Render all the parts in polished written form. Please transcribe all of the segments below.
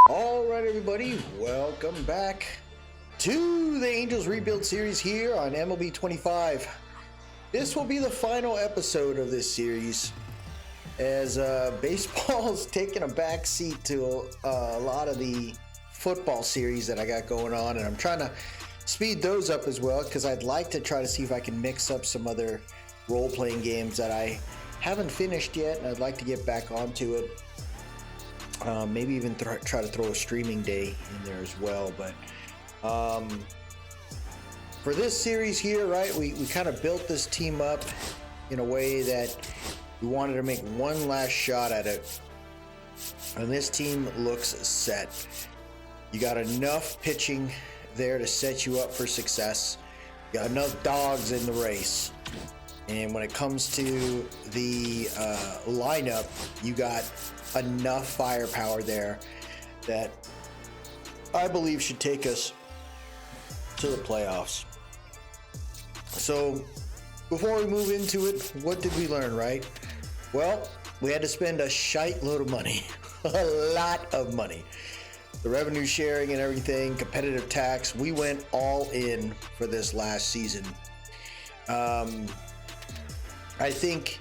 All right, everybody, welcome back to the Angels Rebuild Series here on MLB 25. This will be the final episode of this series, as baseball's taking a back seat to a lot of the football series that I got going on, and I'm trying to speed those up as well because I'd like to try to see if I can mix up some other role-playing games that I haven't finished yet, and I'd like to get back onto it. Maybe even try to throw a streaming day in there as well. But for this series here, right, we kind of built this team up in a way that we wanted to make one last shot at it. And this team looks set. You got enough pitching there to set you up for success. You got enough dogs in the race. And when it comes to the lineup, you got enough firepower there that I believe should take us to the playoffs. So before we move into it, what did we learn, right? Well, we had to spend a shite load of money, a lot of money. The revenue sharing and everything, competitive tax, we went all in for this last season. I think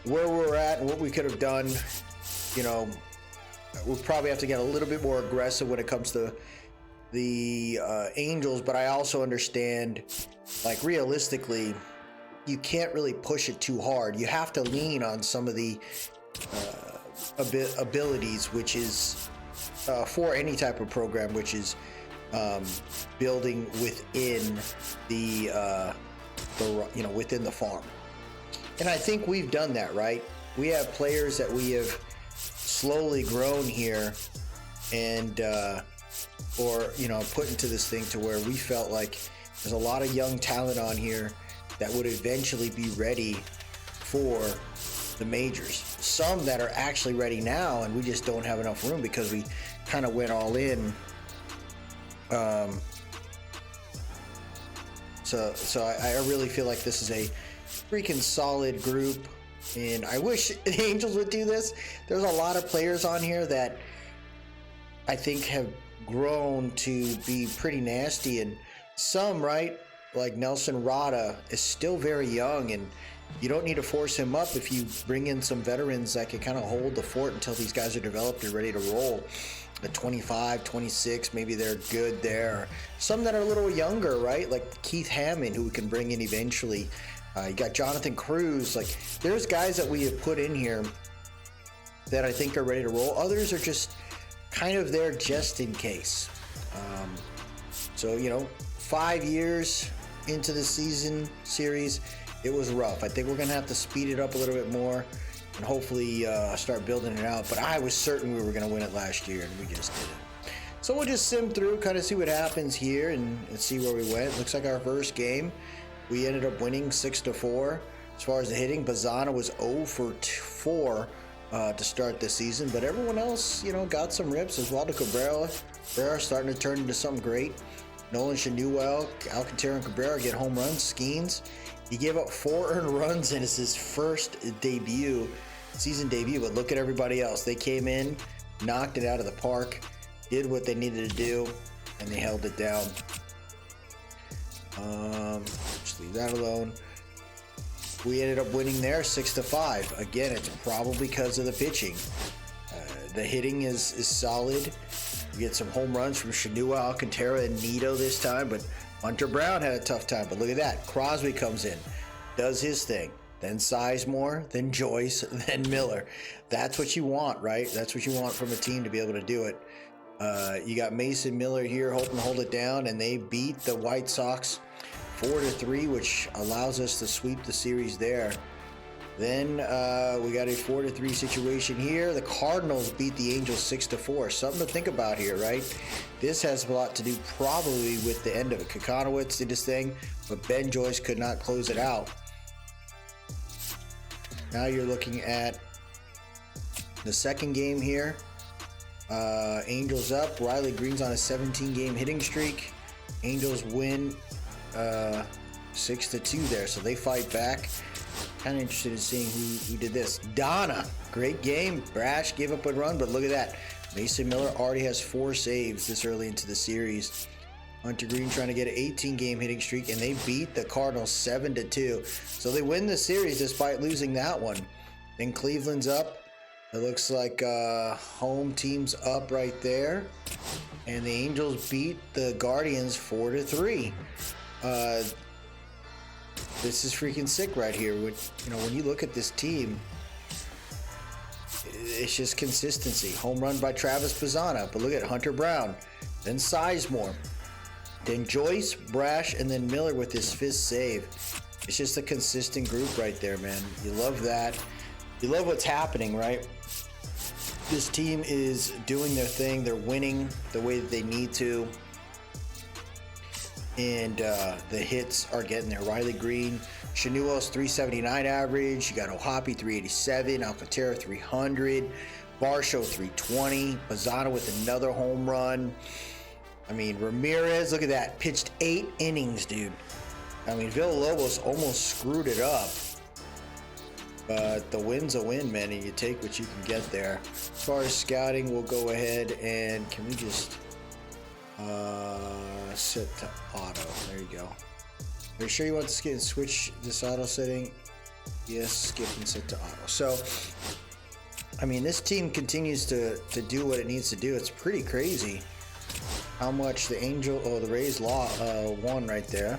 where we're at and what we could have done, you know, we'll probably have to get a little bit more aggressive when it comes to the Angels, but I also understand, like, realistically, you can't really push it too hard. You have to lean on some of the abilities, which is for any type of program, which is building within the within the farm. And I think we've done that, right? We have players that we have slowly grown here and put into this thing to where we felt like there's a lot of young talent on here that would eventually be ready for the majors. Some that are actually ready now, and we just don't have enough room because we kind of went all in. So I really feel like this is a freaking solid group, and I wish the Angels would do this. There's a lot of players on here that I think have grown to be pretty nasty, and some, right, like Nelson Rada is still very young, and you don't need to force him up if you bring in some veterans that can kind of hold the fort until these guys are developed and ready to roll. At 25, 26, maybe they're good there. Some that are a little younger, right, like Keith Hammond, who we can bring in eventually. You got Jonathan Cruz. Like, there's guys that we have put in here that I think are ready to roll. Others are just kind of there just in case. So, 5 years into the season series, it was rough. I think we're going to have to speed it up a little bit more and hopefully start building it out. But I was certain we were going to win it last year, and we just didn't. So we'll just sim through, kind of see what happens here and see where we went. Looks like our first game, we ended up winning 6-4. As far as the hitting, Bazana was 0 for 4 to start this season, but everyone else, got some rips. Oswaldo Cabrera starting to turn into something great. Nolan Shanuel, Alcantara, and Cabrera get home runs. Skeens, he gave up 4 earned runs, and it's his first season debut. But look at everybody else. They came in, knocked it out of the park, did what they needed to do, and they held it down. Just leave that alone. We ended up winning there 6-5. Again, it's probably because of the pitching. The hitting is solid. We get some home runs from Shanua, Alcantara, and Nito this time, but Hunter Brown had a tough time. But look at that. Crosby comes in, does his thing. Then Sizemore, then Joyce, then Miller. That's what you want, right? That's what you want from a team to be able to do it. You got Mason Miller here hoping to hold it down, and they beat the White Sox 4-3, which allows us to sweep the series there. Then we got a 4-3 situation here. The Cardinals beat the Angels 6-4. Something to think about here, right? This has a lot to do probably with the end of it. Kokonowitz did his thing, but Ben Joyce could not close it out. Now you're looking at the second game here. Angels up. Riley Green's on a 17-game hitting streak. Angels win 6-2 there, so they fight back. Kind of interested in seeing who did this. Donna, great game. Brash gave up a run, but look at that. Mason Miller already has 4 saves this early into the series. Hunter Green trying to get an 18-game hitting streak, and they beat the Cardinals 7-2. So they win the series despite losing that one. Then Cleveland's up. It looks like home team's up right there. And the Angels beat the Guardians 4-3. This is freaking sick right here. When you look at this team, it's just consistency. Home run by Travis Bazzana, but look at Hunter Brown, then Sizemore, then Joyce, Brash, and then Miller with his 5th save. It's just a consistent group right there, man. You love that. You love what's happening, right? This team is doing their thing. They're winning the way that they need to. And the hits are getting there. Riley Green, Chanuel's 379 average. You got Ohapi 387, Alcantara 300, Varsho 320, Bazzana with another home run. I mean, Ramirez, look at that, pitched 8 innings, dude. I mean, Villalobos almost screwed it up. But the win's a win, man, and you take what you can get there. As far as scouting, we'll go ahead and can we just set to auto. There you go. Are you sure you want to skip and switch this auto setting? Yes, skip and set to auto. So, I mean, this team continues to do what it needs to do. It's pretty crazy how much the Rays won right there.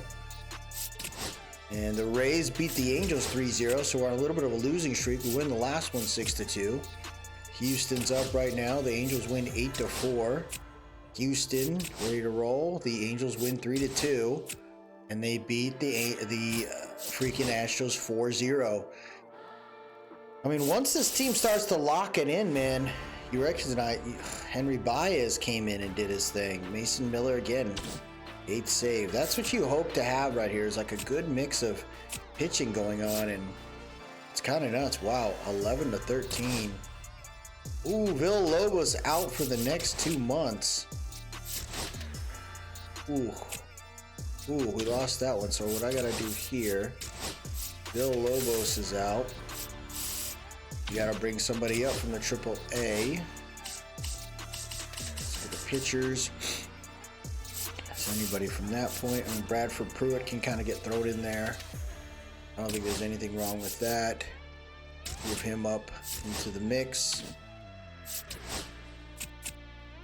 And the Rays beat the Angels 3-0, so we're on a little bit of a losing streak. We win the last one 6-2. Houston's up right now. The Angels win 8-4. Houston ready to roll. The Angels win 3-2, and they beat the freaking Astros 4-0. I mean, once this team starts to lock it in, man, you recognize Henry Baez came in and did his thing. Mason Miller again, 8th save. That's what you hope to have right here, is like a good mix of pitching going on, and it's kind of nuts. Wow, 11-13. Ooh, Villalobos out for the next 2 months. Ooh, we lost that one. So what I gotta do here, Villalobos is out. You gotta bring somebody up from the AAA. So the pitchers. That's anybody from that point. I mean, Bradford Pruitt can kind of get thrown in there. I don't think there's anything wrong with that. Move him up into the mix.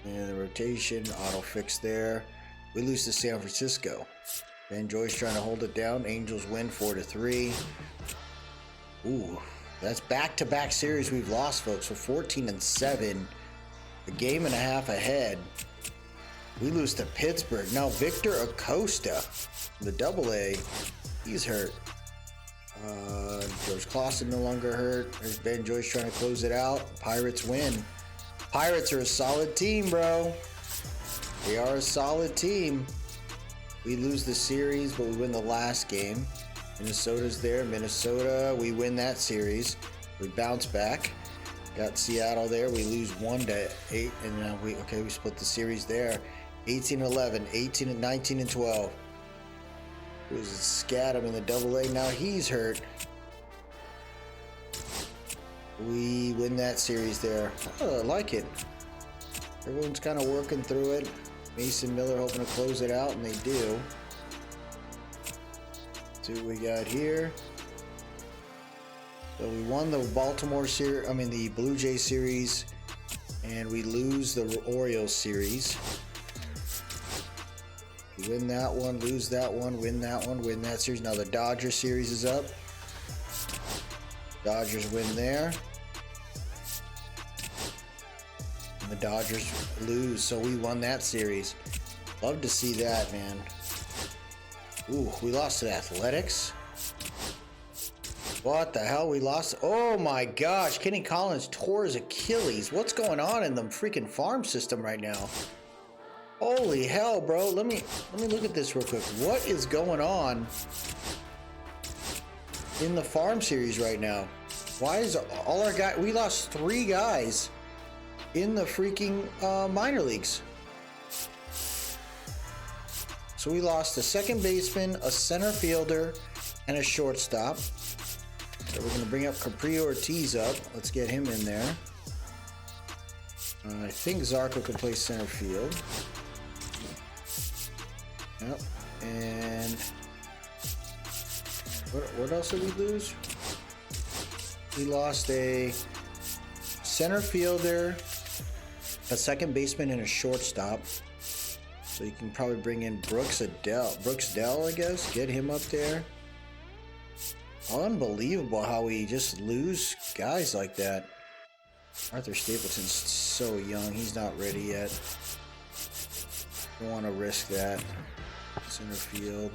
And the rotation, auto fix there. We lose to San Francisco. Van Joyce trying to hold it down. Angels win 4-3. Ooh, that's back-to-back series we've lost, folks. We're 14-7, a game and a half ahead. We lose to Pittsburgh. Now Victor Acosta, the AA, he's hurt. George Clausen no longer hurt. There's Van Joyce trying to close it out. Pirates win. Pirates are a solid team, bro. They are a solid team. We lose the series, but we win the last game. Minnesota's there. Minnesota, we win that series. We bounce back. Got Seattle there. We lose 1-8, and now we split the series there. 18-11, 19-12. It was Scadam in the AA. Now he's hurt. We win that series there. Oh, I like it. Everyone's kind of working through it. Mason Miller hoping to close it out, and they do. See what we got here. So we won the the Blue Jays series, and we lose the Orioles series. We win that one, lose that one, win that one, win that series. Now the Dodgers series is up. Dodgers win there. And the Dodgers lose, so we won that series. Love to see that, man. Ooh, we lost to the Athletics. What the hell? We lost. Oh my gosh, Kenny Collins tore his Achilles. What's going on in the freaking farm system right now? Holy hell, bro. Let me look at this real quick. What is going on in the farm series right now? Why is all our guys, we lost 3 guys in the freaking minor leagues. So we lost a second baseman, a center fielder, and a shortstop. So we're going to bring up Capri Ortiz up. Let's get him in there. I think Zarco can play center field. Yep. And what else did we lose? We lost a center fielder, a second baseman, and a shortstop. So you can probably bring in Brooks Dell, I guess. Get him up there. Unbelievable how we just lose guys like that. Arthur Stapleton's so young. He's not ready yet. Don't want to risk that. Center field.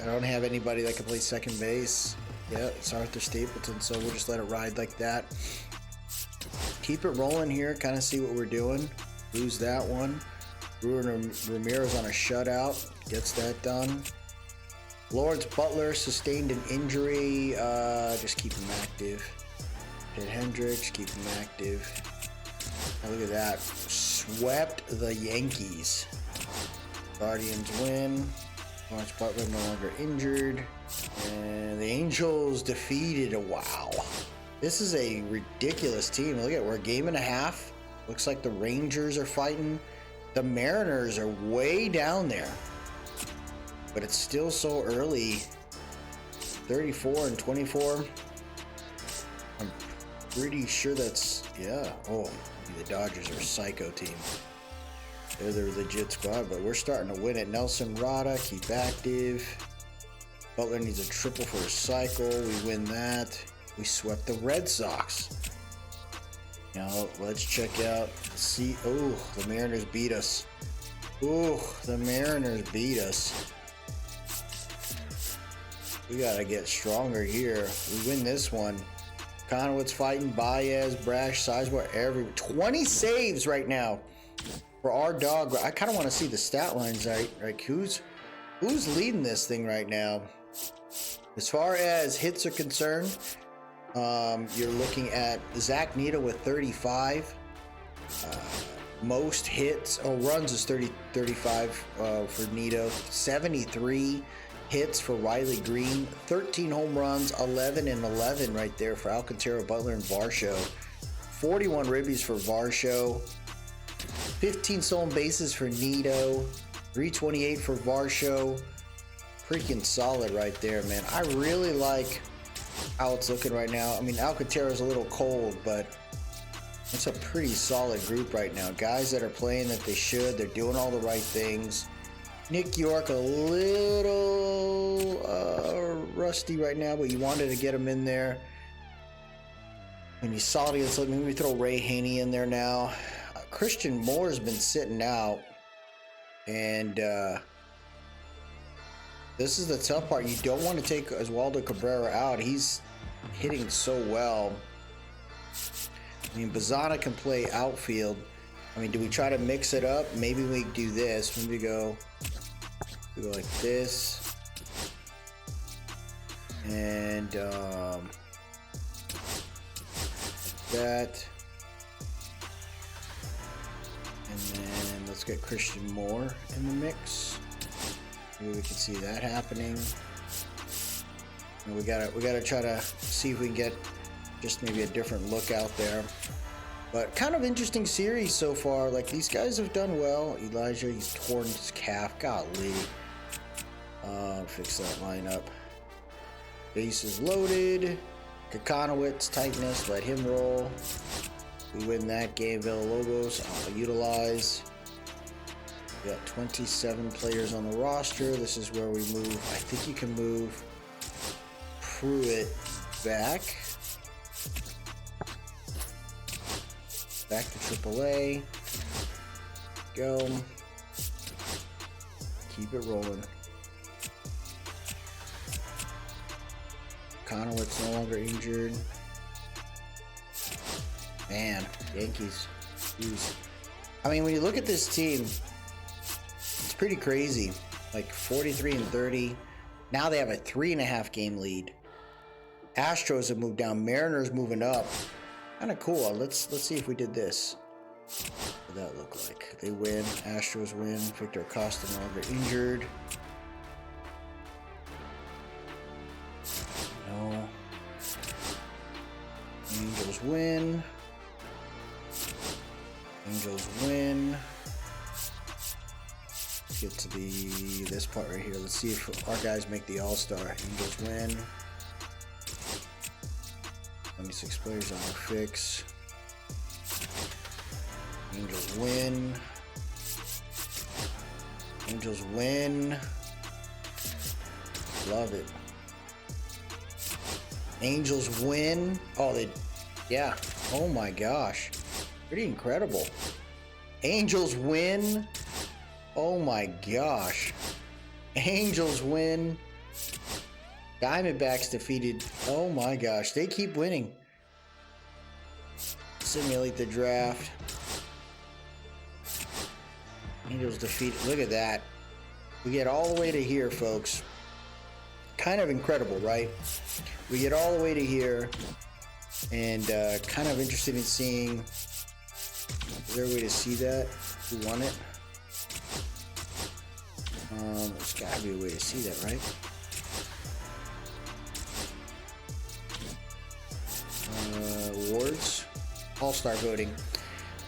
I don't have anybody that can play second base. Yeah, it's Arthur Stapleton, so we'll just let it ride like that. Keep it rolling here, kind of see what we're doing. Lose that one. Ruben Ramirez on a shutout. Gets that done. Lawrence Butler sustained an injury. Just keep him active. Pitt Hendricks, keep him active. Now look at that. Swept the Yankees. Guardians win. Lawrence Butler no longer injured. And the Angels defeated. Wow. This is a ridiculous team. Look at it. We're a game and a half. Looks like the Rangers are fighting. The Mariners are way down there. But it's still so early. 34 and 24. I'm pretty sure that's, yeah. Oh, the Dodgers are a psycho team. They're the legit squad, but we're starting to win it. Nelson Rada, keep active. Butler needs a triple for a cycle. We win that. We swept the Red Sox. Now, let's check out, see, oh, the Mariners beat us. Oh, the Mariners beat us. We gotta get stronger here. We win this one. Conowitz fighting, Baez, Brash, Sizemore, 20 saves right now for our dog. I kind of want to see the stat lines, right? Like who's leading this thing right now? As far as hits are concerned, you're looking at Zach Neto with 35. Most hits, runs is 35 for Neto. 73 hits for Riley Green. 13 home runs, 11 and 11 right there for Alcantara, Butler, and Varsho. 41 ribbies for Varsho. 15 stolen bases for Neto. 328 for Varsho. Freaking solid right there, man. I really like how it's looking right now. I mean, Alcantara's a little cold, but it's a pretty solid group right now. Guys that are playing that they should. They're doing all the right things. Nick York a little rusty right now, but you wanted to get him in there. And he's solid against, maybe we throw Ray Haney in there now. Christian Moore's been sitting out. And this is the tough part. You don't want to take Oswaldo Cabrera out. He's hitting so well. I mean, Bazana can play outfield. I mean, do we try to mix it up? Maybe we do this. Maybe we go like this. And that. And then let's get Christian Moore in the mix. Maybe we can see that happening. And we gotta try to see if we can get just maybe a different look out there. But kind of interesting series so far. Like, these guys have done well. Elijah, he's torn his calf. Golly. Fix that lineup. Bases loaded. Kakanowitz, tightness, let him roll. We win that game. Villalobos, I'll utilize. We got 27 players on the roster. This is where we move. I think you can move Pruitt back. Back to AAA. Go. Keep it rolling. Conowitz no longer injured. Man, Yankees. Jeez. I mean, when you look at this team, it's pretty crazy. Like 43 and 30. Now they have a 3.5 game lead. Astros have moved down. Mariners moving up. Kind of cool. Let's see if we did this. What would that look like? They win. Astros win. Victor Acosta no longer injured. No. Angels win. Angels win. Let's get to this part right here. Let's see if our guys make the All-Star. Angels win. 26 players on our fix. Angels win. Angels win. Love it. Angels win. Oh, yeah. Oh my gosh. Pretty incredible. Angels win. Oh my gosh. Angels win. Diamondbacks defeated. Oh my gosh. They keep winning. Simulate the draft. Angels defeated. Look at that. We get all the way to here, folks. Kind of incredible, right? We get all the way to here. And kind of interested in seeing. Is there a way to see that? Who won it? There's gotta be a way to see that, right? Awards. All-Star voting.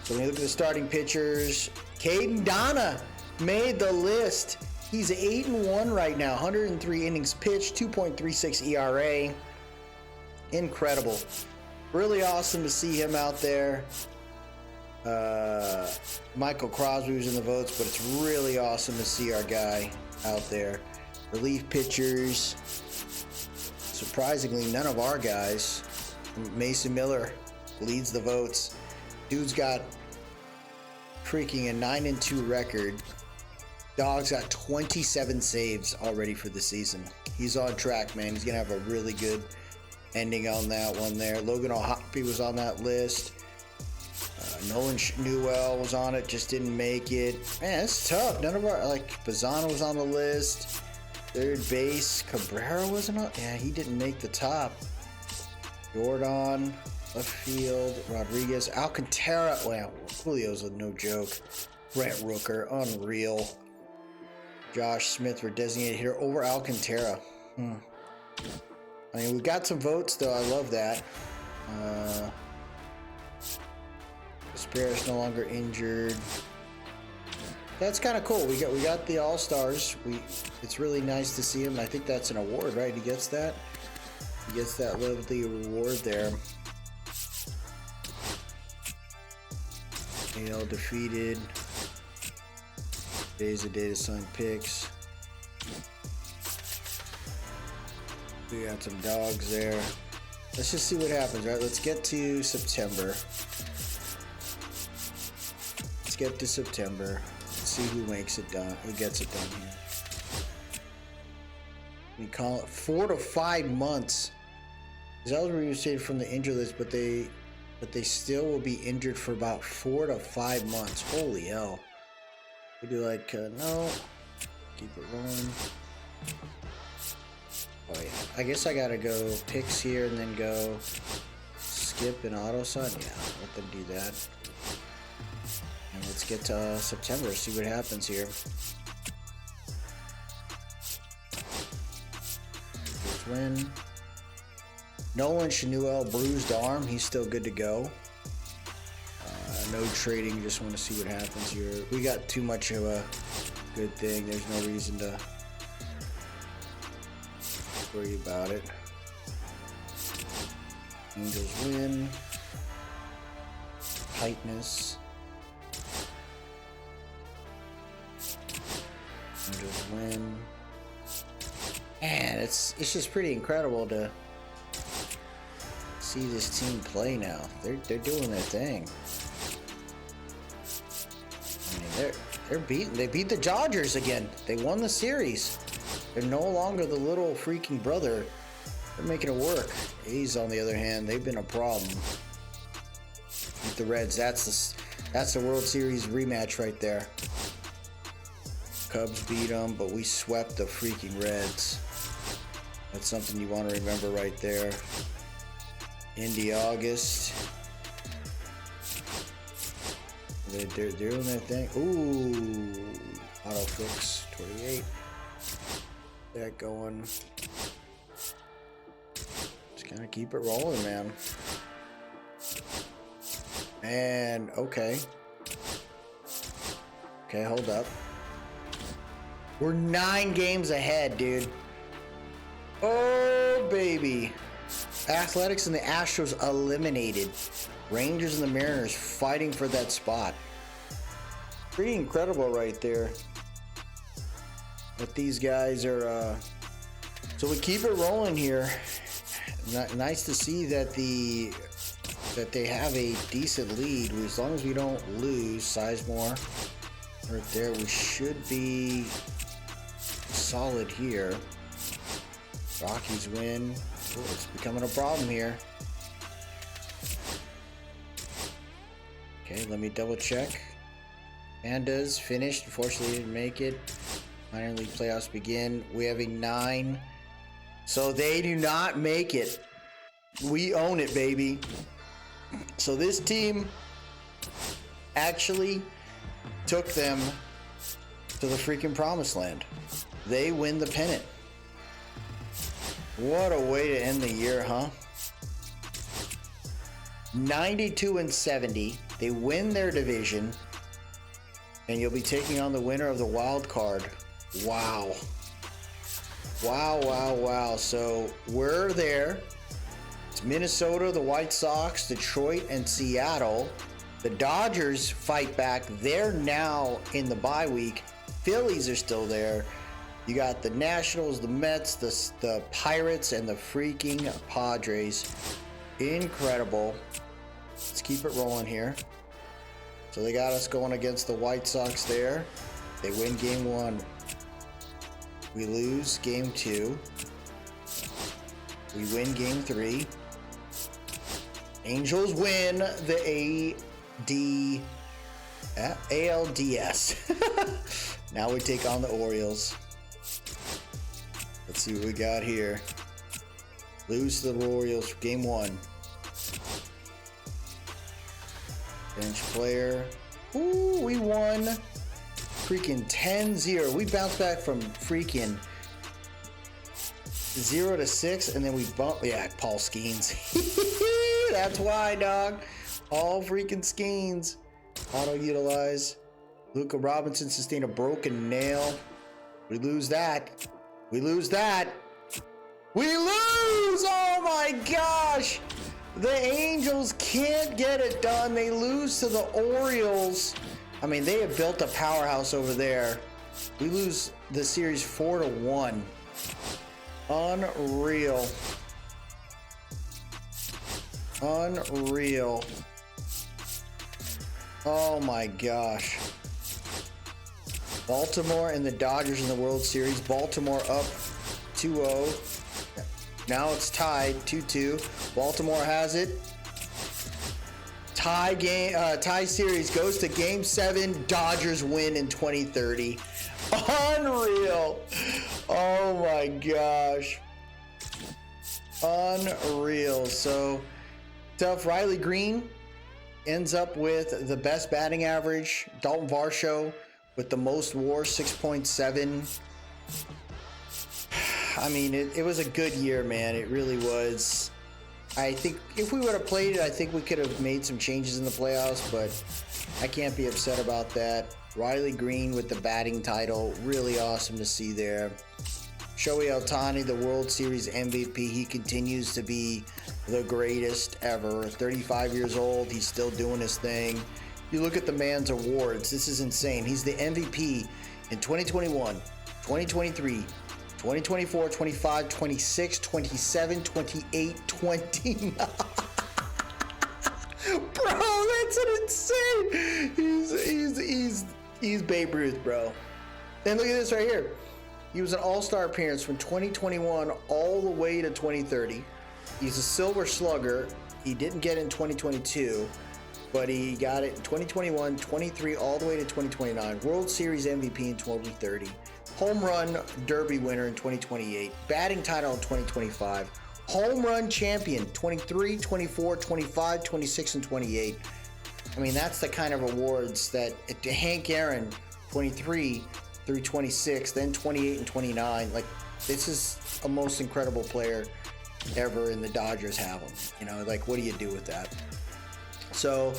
So when you look at the starting pitchers, Caden Donna made the list. He's 8-1 right now. 103 innings pitched, 2.36 ERA. Incredible. Really awesome to see him out there. Michael Crosby was in the votes, but it's really awesome to see our guy out there. Relief pitchers. Surprisingly, none of our guys. Mason Miller leads the votes. Dude's got freaking a 9-2 record. Dog's got 27 saves already for the season. He's on track, man. He's gonna have a really good ending on that one there. Logan O'Hoppy was on that list. Nolan Newell was on it, just didn't make it. Man, it's tough. None of our, like, Bazana was on the list. Third base, Cabrera wasn't on. Yeah, he didn't make the top. Jordan, left field, Rodriguez, Alcantara. Wow, Julio's a no joke. Brent Rooker, unreal. Josh Smith for designated hitter over Alcantara. I mean, we got some votes though. I love that. Spears no longer injured. That's kind of cool. We got the All-Stars. It's really nice to see him. I think that's an award, right? He gets that. He gets that lovely reward there. AL defeated. Days of data sign picks. We got some dogs there. Let's just see what happens, right? Let's get to September. Let's get to September. Let's see who makes it done. Who gets it done here? We call it 4 to 5 months. Is that was reinstated from the injury list, but they still will be injured for about 4 to 5 months. Holy hell. We do like, no. Keep it rolling. Oh yeah. I guess I gotta go picks here and then go skip and auto sign. Yeah, let them do that. And let's get to September, see what happens here. First win. Nolan Chanuel, bruised arm. He's still good to go. No trading. Just want to see what happens here. We got too much of a good thing. There's no reason to worry about it. Angels win. Tightness. Angels win. Man, it's just pretty incredible to see this team play now. They're doing their thing. I mean, they beat the Dodgers again. They won the series. They're no longer the little freaking brother. They're making it work. A's, on the other hand, they've been a problem. Beat the Reds. That's the World Series rematch right there. Cubs beat them, but we swept the freaking Reds. That's something you want to remember right there. Indy August. They're doing their thing. Ooh, auto fix 28. That going. Gotta keep it rolling, man. And okay. Okay, hold up. We're 9 games ahead, dude. Oh, baby. Athletics and the Astros eliminated. Rangers and the Mariners fighting for that spot. Pretty incredible right there. But these guys are... So we keep it rolling here. Nice to see that they have a decent lead. As long as we don't lose, Sizemore right there, we should be solid here. Rockies win. Ooh, it's becoming a problem here. Okay, let me double check. Pandas finished. Unfortunately, didn't make it. Minor league playoffs begin. We have a 9. So they do not make it. We own it, baby. So this team actually took them to the freaking promised land. They win the pennant. What a way to end the year, huh? 92-70. They win their division. And you'll be taking on the winner of the wild card. Wow. Wow, wow, wow. So we're there. It's Minnesota, the White Sox, Detroit, and Seattle. The Dodgers fight back. They're now in the bye week. Phillies are still there. You got the Nationals, the Mets, the Pirates, and the freaking Padres. Incredible. Let's keep it rolling here. So they got us going against the White Sox there. They win game 1. We lose game 2. We win game 3. Angels win the ALDS. Now we take on the Orioles. Let's see what we got here. Lose to the Orioles game 1. Bench player. Ooh, we won. Freaking 10-0. We bounced back from freaking 0 to 6, and then we bumped. Yeah, Paul Skeens. That's why, dog. All freaking Skeens. Auto utilize. Luka Robinson sustained a broken nail. We lose that. We lose that. We lose! Oh my gosh! The Angels can't get it done. They lose to the Orioles. I mean, they have built a powerhouse over there. We lose the series 4-1. Unreal. Unreal. Oh my gosh. Baltimore and the Dodgers in the World Series. Baltimore up 2-0. Now it's tied 2-2. Baltimore has it. Tie series goes to game 7. Dodgers win in 2030. Unreal. Oh my gosh. Unreal. So tough. Riley Green ends up with the best batting average. Dalton Varsho with the most WAR, 6.7. I mean, it was a good year, man. It really was. I think if we would have played it, I think we could have made some changes in the playoffs, but I can't be upset about that. Riley Green with the batting title, really awesome to see there. Shohei Ohtani, the World Series MVP, he continues to be the greatest ever. 35 years old, he's still doing his thing. You look at the man's awards, this is insane. He's the MVP in 2021, 2023, 2024, 25, 26, 27, 28, 29. Bro, that's an insane. He's Babe Ruth, bro. And look at this right here. He was an all-star appearance from 2021 all the way to 2030. He's a silver slugger. He didn't get it in 2022, but he got it in 2021, 23, all the way to 2029. World Series MVP in 2030. Home run derby winner in 2028. Batting title in 2025. Home run champion 23, 24, 25, 26, and 28. I mean, that's the kind of awards that Hank Aaron, 23 through 26, then 28 and 29. Like, this is a most incredible player. ever, and the Dodgers have him. You know, like, what do you do with that? So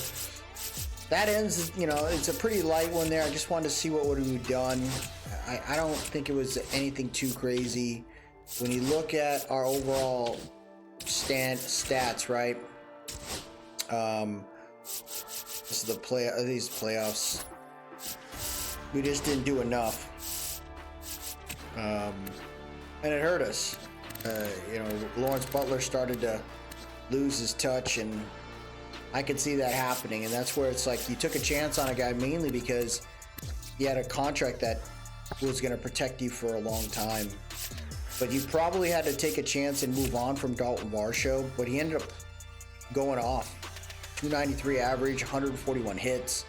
that ends, you know, it's a pretty light one there. I just wanted to see what would have we done. I don't think it was anything too crazy. When you look at our overall stats, right? This is these playoffs. We just didn't do enough, and it hurt us. You know, Lawrence Butler started to lose his touch, and I could see that happening. And that's where it's like you took a chance on a guy mainly because he had a contract that was going to protect you for a long time. But you probably had to take a chance and move on from Dalton Varsho. But he ended up going off. 293 average, 141 hits.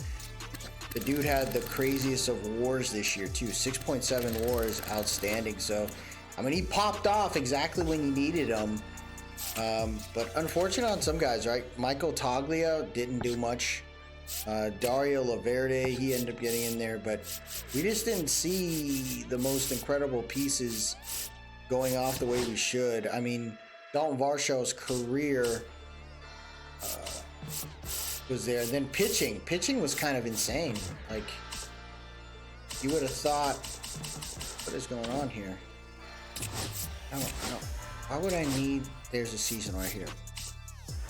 The dude had the craziest of WARs this year too. 6.7 WARs, outstanding. So, I mean, he popped off exactly when you needed him. But unfortunate on some guys, right? Michael Toglia didn't do much. Dario Laverde, he ended up getting in there, but we just didn't see the most incredible pieces going off the way we should. I mean, Dalton Varsho's career was there. Then pitching was kind of insane. Like, you would have thought, what is going on here? I don't. Why would I need? There's a season right here.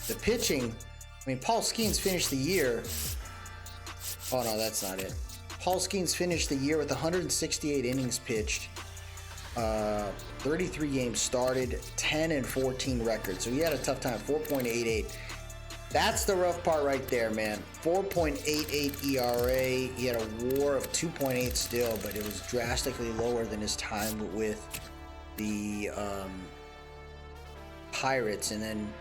The pitching. I mean, Paul Skeens finished the year. Oh no, that's not it. Paul Skeens finished the year with 168 innings pitched, 33 games started, 10-14 record. So he had a tough time. 4.88. That's the rough part right there, man. 4.88 ERA. He had a WAR of 2.8 still, but it was drastically lower than his time with the Pirates. And then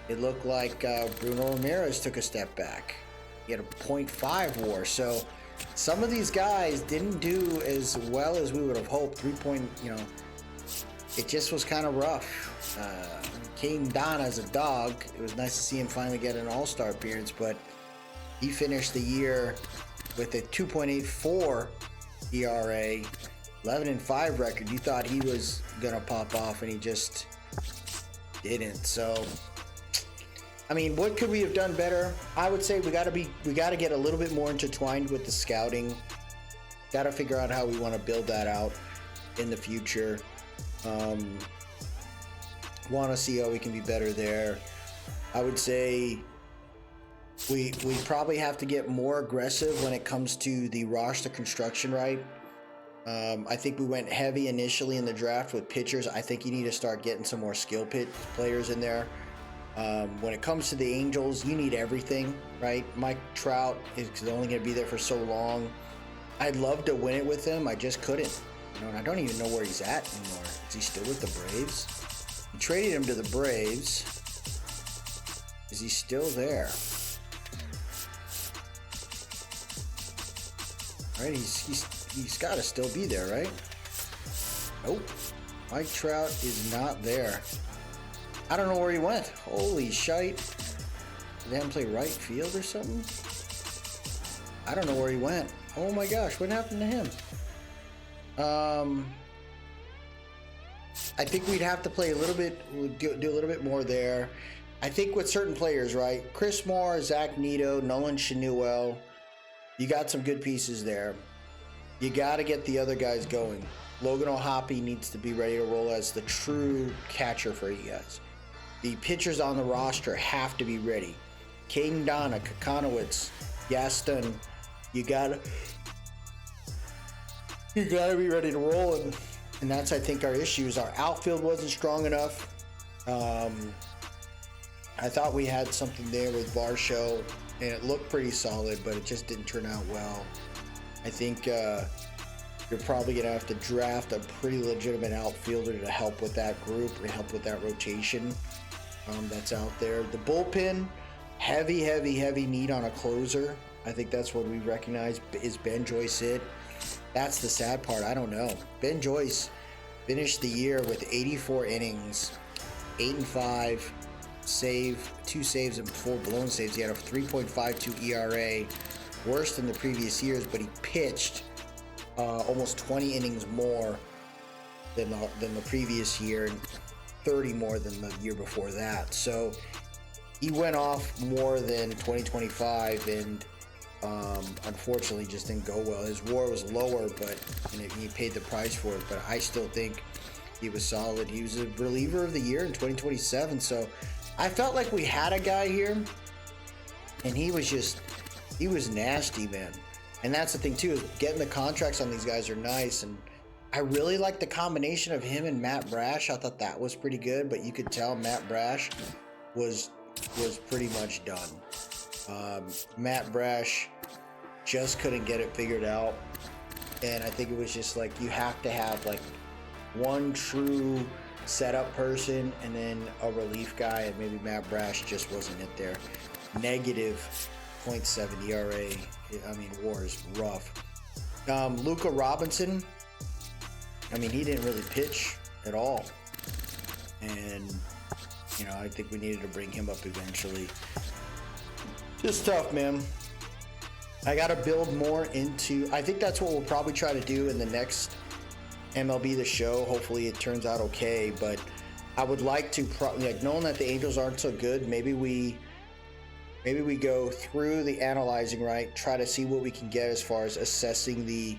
it looked like Bruno Ramirez took a step back. He had a 0.5 WAR. So some of these guys didn't do as well as we would have hoped. It just was kind of rough. King Don as a dog, it was nice to see him finally get an all-star appearance, but he finished the year with a 2.84 ERA, 11-5 record. You thought he was gonna pop off, and he just didn't. So, I mean, what could we have done better? I would say we got to get a little bit more intertwined with the scouting. Got to figure out how we want to build that out in the future. Want to see how we can be better there. I would say we probably have to get more aggressive when it comes to the roster construction, right? I think we went heavy initially in the draft with pitchers. I think you need to start getting some more skill players in there. When it comes to the Angels, you need everything, right? Mike Trout is only going to be there for so long. I'd love to win it with him. I just couldn't. And I don't even know where he's at anymore. Is he still with the Braves? We traded him to the Braves. Is he still there? Right, he's got to still be there, right? Nope. Mike Trout is not there. I don't know where he went. Holy shite. Did they have him play right field or something? I don't know where he went. Oh my gosh, what happened to him? I think we'd have to play a little bit, do a little bit more there. I think with certain players, right? Chris Moore, Zach Neto, Nolan Shanuel, you got some good pieces there. You got to get the other guys going. Logan O'Hoppe needs to be ready to roll as the true catcher for you guys. The pitchers on the roster have to be ready. Caden Donna, Kakanowitz, Gaston, you gotta be ready to roll, and that's, I think, our issues. Our outfield wasn't strong enough. I thought we had something there with Varsho, and it looked pretty solid, but it just didn't turn out well. I think you're probably going to have to draft a pretty legitimate outfielder to help with that group, or help with that rotation that's out there. The bullpen, heavy need on a closer. I think that's what we recognize. Is Ben Joyce it? That's the sad part. I don't know. Ben Joyce finished the year with 84 innings, 8-5, save, 2 saves and 4 blown saves. He had a 3.52 ERA, worse than the previous years, but he pitched almost 20 innings more than the previous year. 30 more than the year before that. So he went off more than 2025, and unfortunately just didn't go well. His WAR was lower, but he paid the price for it. But I still think he was solid. He was a reliever of the year in 2027. So I felt like we had a guy here, and he was nasty, man. And that's the thing too, is getting the contracts on these guys are nice. And I really like the combination of him and Matt Brash. I thought that was pretty good, but you could tell Matt Brash was pretty much done. Matt Brash just couldn't get it figured out. And I think it was just like, you have to have like one true setup person and then a relief guy, and maybe Matt Brash just wasn't it there. Negative 0.7 ERA. I mean, WAR is rough. Luka Robinson, I mean, he didn't really pitch at all. And, you know, I think we needed to bring him up eventually. Just tough, man. I got to build more into... I think that's what we'll probably try to do in the next MLB The Show. Hopefully it turns out okay. But I would like to... like, knowing that the Angels aren't so good, maybe we go through the analyzing, right? Try to see what we can get as far as assessing the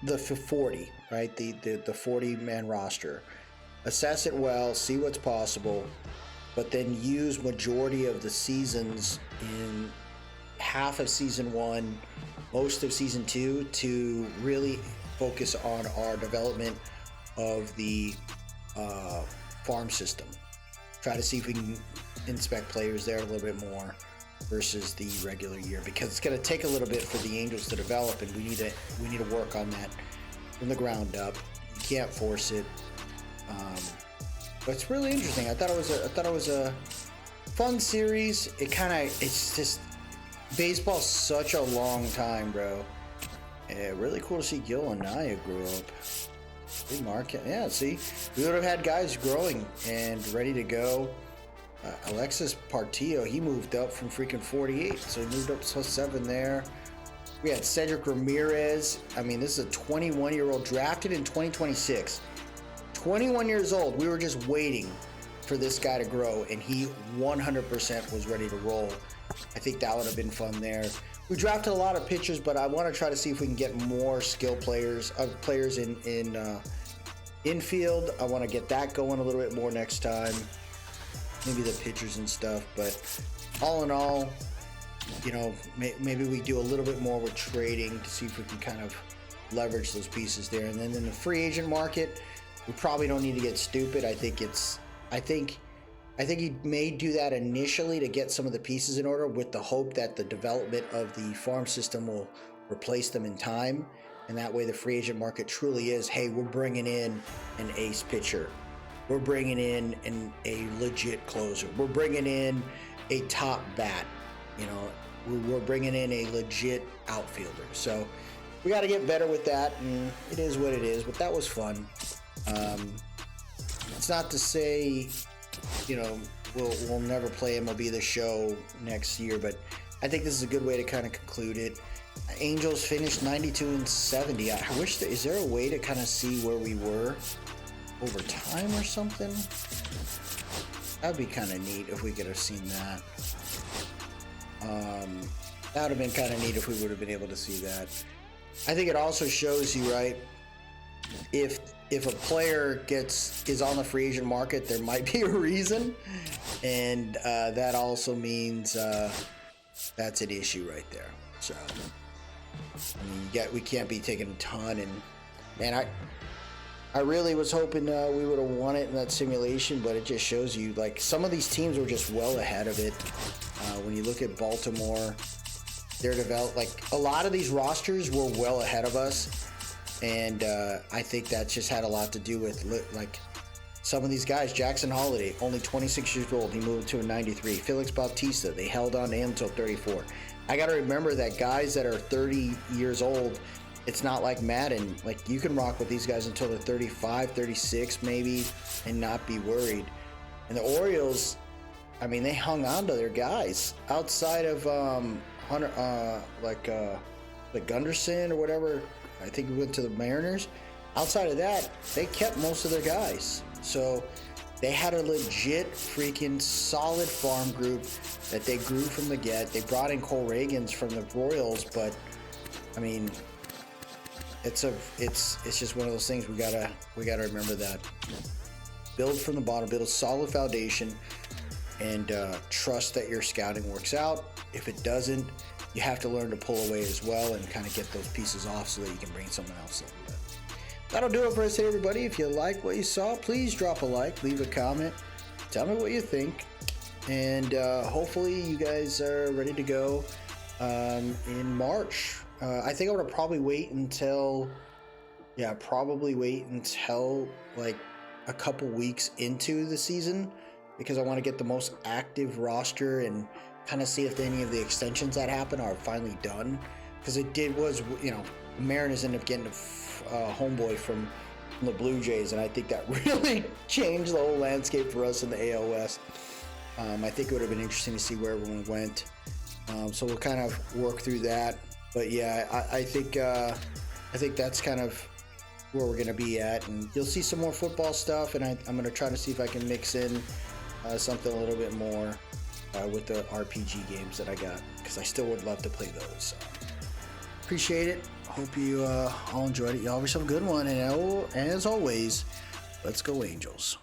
40, right? The 40-man roster. Assess it well, see what's possible, but then use majority of the seasons in half of season 1, most of season 2 to really focus on our development of the farm system. Try to see if we can inspect players there a little bit more versus the regular year, because it's going to take a little bit for the Angels to develop, and we need to work on that from the ground up. You can't force it. But it's really interesting. I thought it was a fun series. It's just, baseball's such a long time, bro. Really cool to see Gil and Naya grow up. Big market. Yeah, see, we would have had guys growing and ready to go. Alexis Portillo, he moved up from freaking 48, so he moved up to 7 there. We had Cedric Ramirez. I mean, this is a 21-year-old drafted in 2026. 21 years old. We were just waiting for this guy to grow, and he 100% was ready to roll. I think that would have been fun there. We drafted a lot of pitchers, but I want to try to see if we can get more skill players in infield. I want to get that going a little bit more next time. Maybe the pitchers and stuff, but all in all, you know, maybe we do a little bit more with trading to see if we can kind of leverage those pieces there. And then in the free agent market, we probably don't need to get stupid. I think you may do that initially to get some of the pieces in order, with the hope that the development of the farm system will replace them in time. And that way the free agent market truly is, hey, we're bringing in an ace pitcher. We're bringing in a legit closer. We're bringing in a top bat. You know, we're bringing in a legit outfielder. So we got to get better with that, and it is what it is. But that was fun. It's not to say, you know, we'll never play MLB The Show next year, but I think this is a good way to kind of conclude it. Angels finished 92-70. I wish is there a way to kind of see where we were over time or something? That'd be kind of neat if we could have seen that. That would have been kind of neat if we would have been able to see that. I think it also shows you, right, if a player is on the free agent market, there might be a reason, and that also means that's an issue right there. So, I mean, we can't be taking a ton, and I really was hoping we would have won it in that simulation, but it just shows you, like, some of these teams were just well ahead of it. When you look at Baltimore, they're developed, like, a lot of these rosters were well ahead of us, and I think that just had a lot to do with, like, some of these guys. Jackson Holiday, only 26 years old, he moved to a 93. Felix Bautista, they held on to him until 34. I got to remember that guys that are 30 years old, it's not like Madden. Like, you can rock with these guys until they're 35, 36 maybe, and not be worried. And the Orioles, I mean, they hung on to their guys outside of Hunter, like Gunderson or whatever. I think he went to the Mariners. outside of that, they kept most of their guys. So they had a legit freaking solid farm group that they grew from the get. They brought in Cole Reagans from the Royals, but I mean, it's just one of those things we gotta remember that. Build from the bottom, build a solid foundation, and trust that your scouting works out. If it doesn't, you have to learn to pull away as well and kind of get those pieces off so that you can bring someone else in. But that'll do it for us today, everybody. If you like what you saw, please drop a like, leave a comment, tell me what you think, and hopefully you guys are ready to go in March. I think I'm gonna probably wait until like a couple weeks into the season, because I want to get the most active roster and kind of see if any of the extensions that happen are finally done. Because Mariners ended up getting a homeboy from the Blue Jays, and I think that really changed the whole landscape for us in the AL West. I think it would have been interesting to see where everyone went. So we'll kind of work through that. But yeah, I think that's kind of where we're going to be at, and you'll see some more football stuff, and I'm going to try to see if I can mix in something a little bit more with the RPG games that I got, because I still would love to play those. So appreciate it. Hope you all enjoyed it. Y'all have yourself a good one, and as always, let's go Angels.